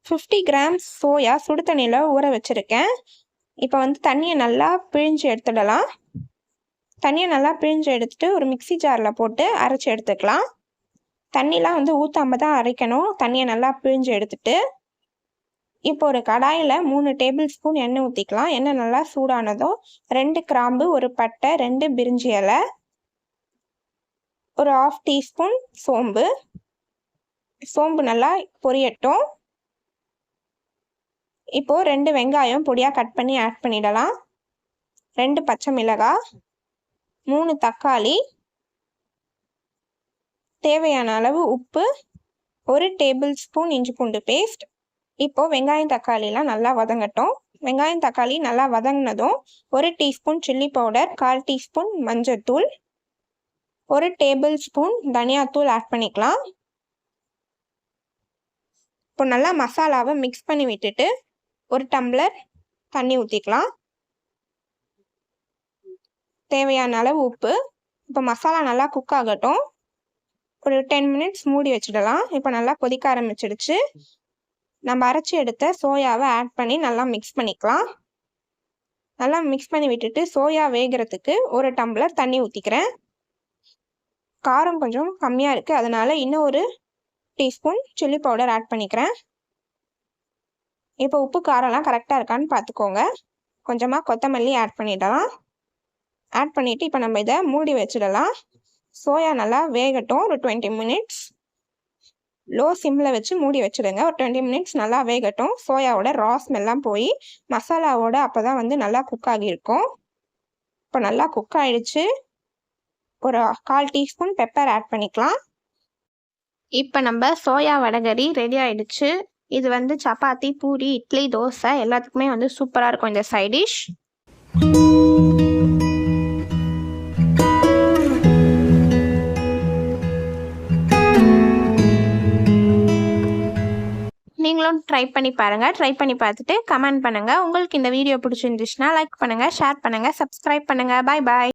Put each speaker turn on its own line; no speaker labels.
50 grams soya சுடு தண்ணியில் ஊற வச்சுருக்கேன். இப்போ வந்து தண்ணியை நல்லா பிழிஞ்சு எடுத்துடலாம். தண்ணியை நல்லா பிழிஞ்சு எடுத்துட்டு ஒரு மிக்சி ஜாரில் போட்டு அரைச்சி எடுத்துக்கலாம். தண்ணிலாம் வந்து ஊற்றாம தான் அரைக்கணும். தண்ணியை நல்லா பிழிஞ்சு எடுத்துட்டு இப்போ ஒரு கடாயில் 3 டேபிள் ஸ்பூன் எண்ணெய் ஊற்றிக்கலாம். எண்ணெய் நல்லா சூடானதும் 2 கிராம்பு, ஒரு பட்டை, 2 பிரிஞ்சி இலை, ஒரு 1/2 டீஸ்பூன் சோம்பு நல்லா பொரியட்டும். இப்போ 2 வெங்காயம் பொடியாக கட் பண்ணி ஆட் பண்ணிடலாம். 2 பச்சை மிளகாய், 3 தக்காளி, தேவையான அளவு உப்பு, 1 டேபிள் ஸ்பூன் இஞ்சி பூண்டு பேஸ்ட். இப்போ வெங்காயம் தக்காளிலாம் நல்லா வதங்கட்டும். வெங்காயம் தக்காளி நல்லா வதங்கினதும் 1 டீஸ்பூன் சில்லி பவுடர், 1/4 டீஸ்பூன் மஞ்சள்தூள், 1 டேபிள் ஸ்பூன் தனியாத்தூள் ஆட் பண்ணிக்கலாம். இப்போ நல்லா மசாலாவை மிக்ஸ் பண்ணி விட்டுட்டு 1 டம்ளர் தண்ணி ஊற்றிக்கலாம். தேவையான அளவு உப்பு. இப்போ மசாலா நல்லா குக் ஆகட்டும். ஒரு 10 மினிட்ஸ் மூடி வச்சிடலாம். இப்போ நல்லா கொதிக்க ஆரம்பிச்சிடுச்சு. நம்ம அரைச்சி எடுத்த சோயாவை ஆட் பண்ணி நல்லா மிக்ஸ் பண்ணிக்கலாம். நல்லா மிக்ஸ் பண்ணி விட்டுட்டு சோயா வேகிறதுக்கு 1 டம்ளர் தண்ணி ஊற்றிக்கிறேன். காரம் கொஞ்சம் கம்மியாக இருக்குது, அதனால இன்னும் 1 டீஸ்பூன் சில்லி பவுடர் ஆட் பண்ணிக்கிறேன். இப்போ உப்பு காரம்லாம் கரெக்டாக இருக்கான்னு பார்த்துக்கோங்க. கொஞ்சமாக கொத்தமல்லி ஆட் பண்ணிடலாம். ஆட் பண்ணிவிட்டு இப்போ நம்ம இதை மூடி வச்சிடலாம். சோயா நல்லா வேகட்டும். ஒரு 20 மினிட்ஸ் லோ சிம்மில் வச்சு மூடி வச்சுடுங்க. ஒரு 20 மினிட்ஸ் நல்லா வேகட்டும். சோயாவோட ரா ஸ்மெல்லாம் போய் மசாலாவோட அப்போ தான் வந்து நல்லா குக் ஆகியிருக்கும். இப்போ நல்லா குக் ஆகிடுச்சு. ஒரு 1/4 டீஸ்பூன் பெப்பர் ஆட் பண்ணிக்கலாம். இப்போ நம்ம சோயா வடகரி ரெடி ஆகிடுச்சு. இது வந்து சப்பாத்தி, பூரி, இட்லி, தோசை எல்லாத்துக்குமே வந்து சூப்பராக இருக்கும் இந்த சைட் டிஷ். நீங்களும் ட்ரை பண்ணி பாருங்கள். ட்ரை பண்ணி பார்த்துட்டு கமெண்ட் பண்ணுங்கள். உங்களுக்கு இந்த வீடியோ பிடிச்சிருந்துச்சுன்னா லைக் பண்ணுங்கள், ஷேர் பண்ணுங்கள், சப்ஸ்கிரைப் பண்ணுங்கள். பாய் பாய்.